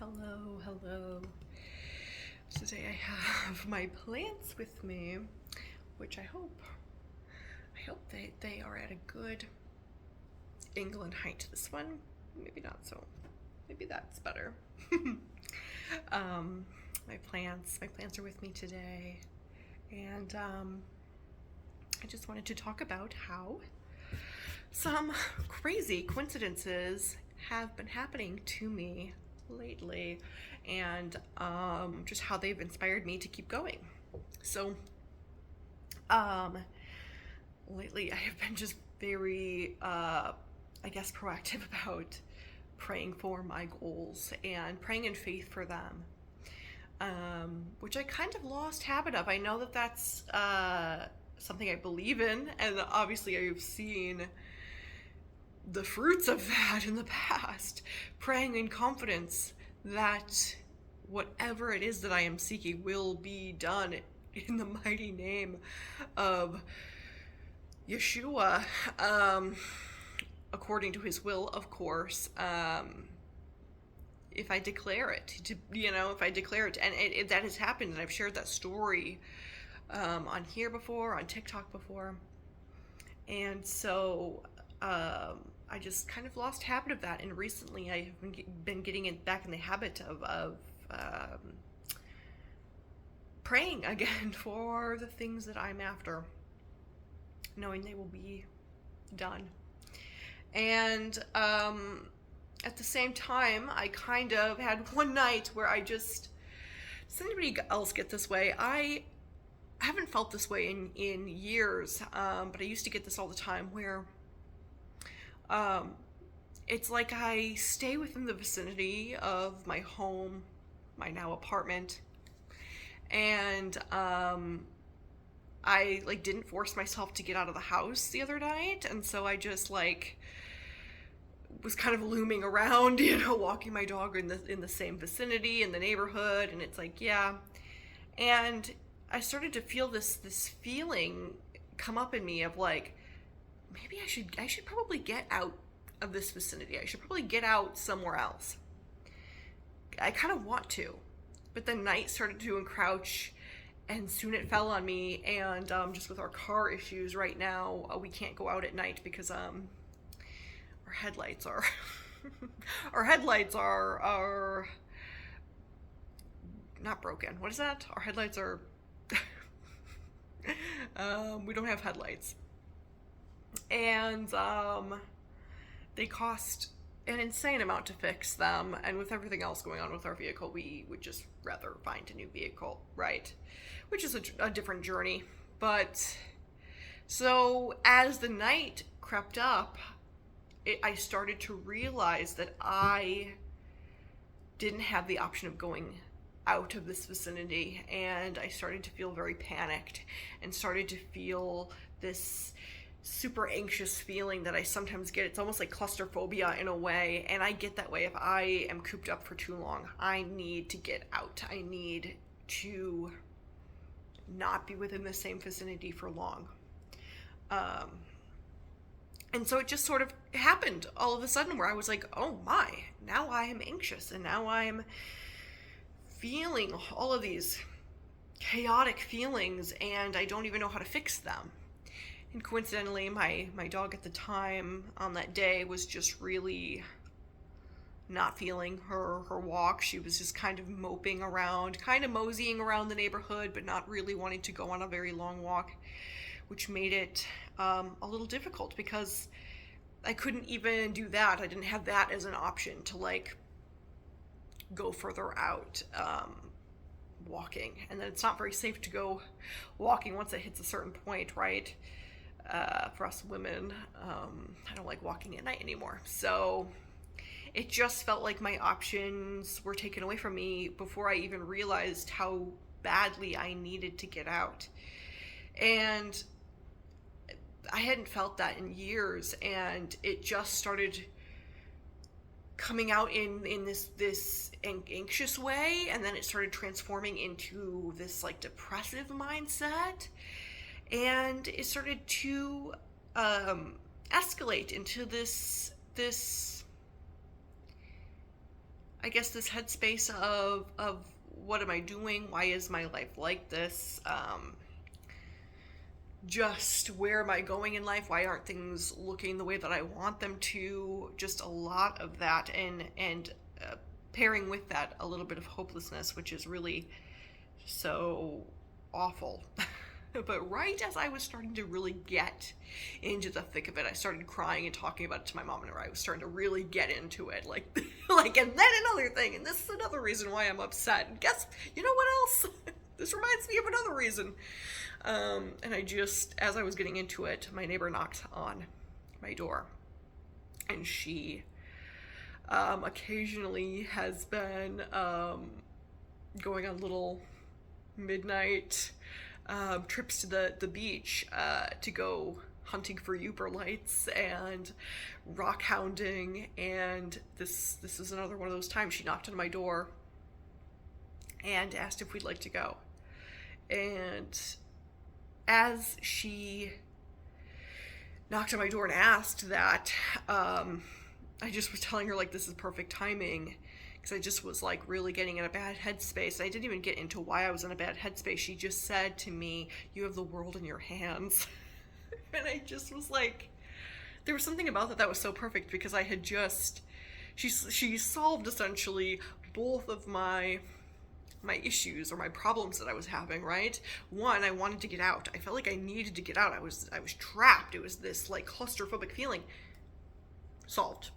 Hello. Today I have my plants with me, which I hope they are at a good angle and height. This one, maybe not so. Maybe that's better. My plants are with me today, and I just wanted to talk about how some crazy coincidences have been happening to me lately, and just how they've inspired me to keep going. So, lately I have been just very, proactive about praying for my goals and praying in faith for them, which I kind of lost habit of. I know that that's something I believe in, and obviously I've seen the fruits of that in the past, praying in confidence that whatever it is that I am seeking will be done in the mighty name of Yeshua, according to his will, of course. If I declare it, and that has happened, and I've shared that story on here before, on TikTok before, and so I just kind of lost habit of that, and recently I have been getting back in the habit of praying again for the things that I'm after, knowing they will be done. And at the same time, I kind of had one night where does anybody else get this way? I haven't felt this way in years, but I used to get this all the time, where it's like I stay within the vicinity of my home, my now apartment, and I didn't force myself to get out of the house the other night, and so I just was kind of looming around, walking my dog in the same vicinity in the neighborhood, and it's and I started to feel this feeling come up in me of maybe I should probably get out of this vicinity. I should probably get out somewhere else. I kind of want to, but then night started to encroach, and soon it fell on me. And just with our car issues right now, we can't go out at night because our headlights are are not broken. What is that? Our headlights are we don't have headlights, and they cost an insane amount to fix them, and with everything else going on with our vehicle, we would just rather find a new vehicle, right? Which is a different journey. But so as the night crept up, I started to realize that I didn't have the option of going out of this vicinity, and I started to feel very panicked and started to feel this super anxious feeling that I sometimes get. It's almost like claustrophobia in a way, and I get that way if I am cooped up for too long. I need to get out. I need to not be within the same vicinity for long. And so it just sort of happened all of a sudden, where I was like, oh my, now I am anxious, and now I'm feeling all of these chaotic feelings, and I don't even know how to fix them. And coincidentally, my dog at the time on that day was just really not feeling her walk. She was just kind of moping around, kind of moseying around the neighborhood, but not really wanting to go on a very long walk, which made it a little difficult because I couldn't even do that. I didn't have that as an option to go further out walking. And then it's not very safe to go walking once it hits a certain point, right? For us women, I don't like walking at night anymore. So it just felt like my options were taken away from me before I even realized how badly I needed to get out. And I hadn't felt that in years, and it just started coming out in this anxious way, and then it started transforming into this depressive mindset, and it started to escalate into this I guess, this headspace of what am I doing? Why is my life like this? Just where am I going in life? Why aren't things looking the way that I want them to? Just a lot of that, and pairing with that a little bit of hopelessness, which is really so awful. But right as I was starting to really get into the thick of it, I started crying and talking about it to my mom, and I was starting to really get into it, like, like, and then another thing, and this is another reason why I'm upset. And guess, you know what else? This reminds me of another reason. And I just, as I was getting into it, my neighbor knocked on my door, and she occasionally has been going on little midnight trips to the beach to go hunting for Uber lights and rock hounding. And this is another one of those times. She knocked on my door and asked if we'd like to go. And as she knocked on my door and asked that, I just was telling her, like, this is perfect timing, because I just was, like, really getting in a bad headspace. I didn't even get into why I was in a bad headspace. She just said to me, "You have the world in your hands." And I just was like, there was something about that was so perfect, because I had just, she solved essentially both of my issues, or my problems that I was having, right? One, I wanted to get out. I felt like I needed to get out. I was trapped. It was this, like, claustrophobic feeling. Solved.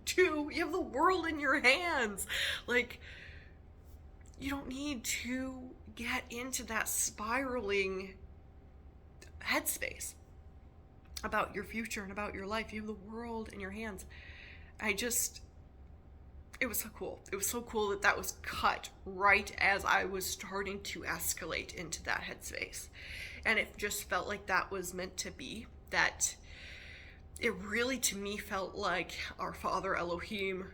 Two, you have the world in your hands. Like, you don't need to get into that spiraling headspace about your future and about your life. You have the world in your hands. It was so cool. It was so cool that was cut right as I was starting to escalate into that headspace. And it just felt like that was meant to be. That it really, to me, felt like our Father Elohim,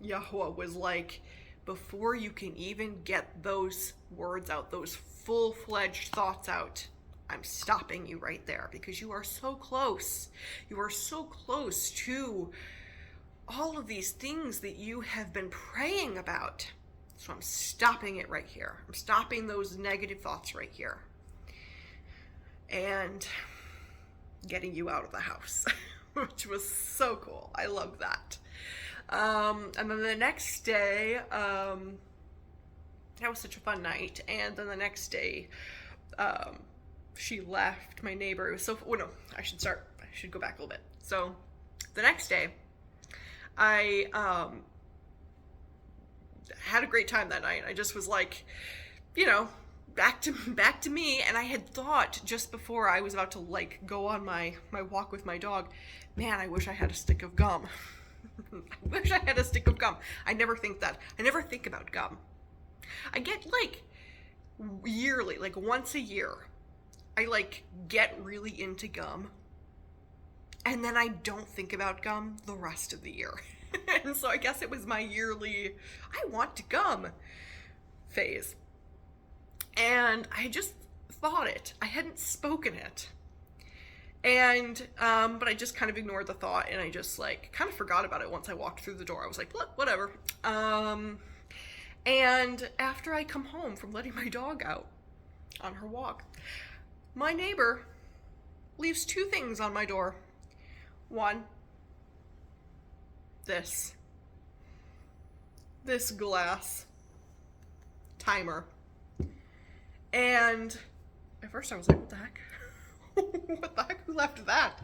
Yahweh, was like, before you can even get those words out, those full-fledged thoughts out, I'm stopping you right there, because you are so close. You are so close to all of these things that you have been praying about. So I'm stopping it right here. I'm stopping those negative thoughts right here. And getting you out of the house, which was so cool. I love that. And then the next day, that was such a fun night. And then the next day, she left, my neighbor. It was so, oh no, I should go back a little bit. So the next day, I had a great time that night. I just was like, back to me. And I had thought, just before I was about to, like, go on my walk with my dog, man, I wish I had a stick of gum. I wish I had a stick of gum. I never think that. I never think about gum. I get, like, yearly, like once a year, I, like, get really into gum. And then I don't think about gum the rest of the year. And so I guess it was my yearly, I want gum phase. And I just thought it. I hadn't spoken it. And, but I just kind of ignored the thought, and I just, like, kind of forgot about it once I walked through the door. I was like, look, whatever. And after I come home from letting my dog out on her walk, my neighbor leaves two things on my door. One, this glass timer. And at first I was like, what the heck? What the heck? Who left that?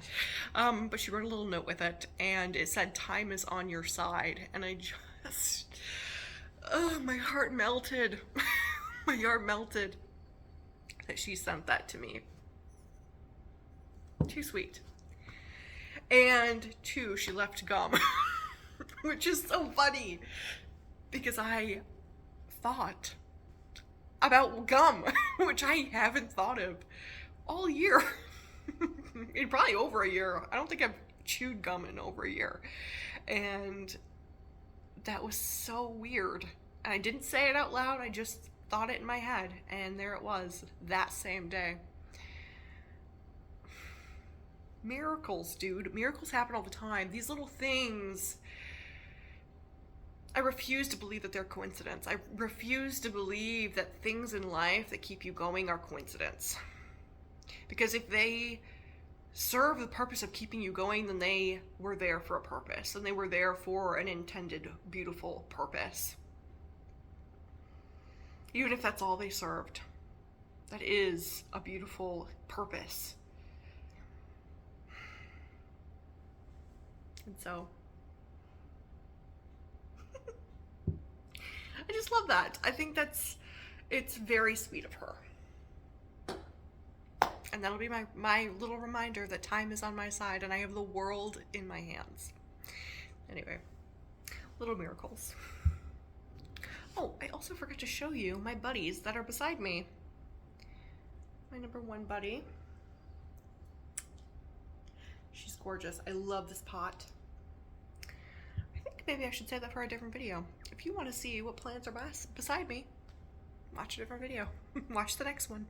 But she wrote a little note with it, and it said, "Time is on your side." And I just, my heart melted. My heart melted that she sent that to me. Too sweet. And two, she left gum, which is so funny, because I thought about gum, which I haven't thought of all year. Probably over a year. I don't think I've chewed gum in over a year. And that was so weird. And I didn't say it out loud. I just thought it in my head. And there it was, that same day. Miracles, dude. Miracles happen all the time. These little things I refuse to believe that they're coincidence. I refuse to believe that things in life that keep you going are coincidence. Because if they serve the purpose of keeping you going, then they were there for a purpose, and they were there for an intended, beautiful purpose. Even if that's all they served, that is a beautiful purpose. And so, I just love that. I think it's very sweet of her. And that'll be my little reminder that time is on my side and I have the world in my hands. Anyway, little miracles. Oh, I also forgot to show you my buddies that are beside me. My number one buddy. She's gorgeous. I love this pot. I think maybe I should save that for a different video. If you want to see what plants are beside me, watch a different video. Watch the next one.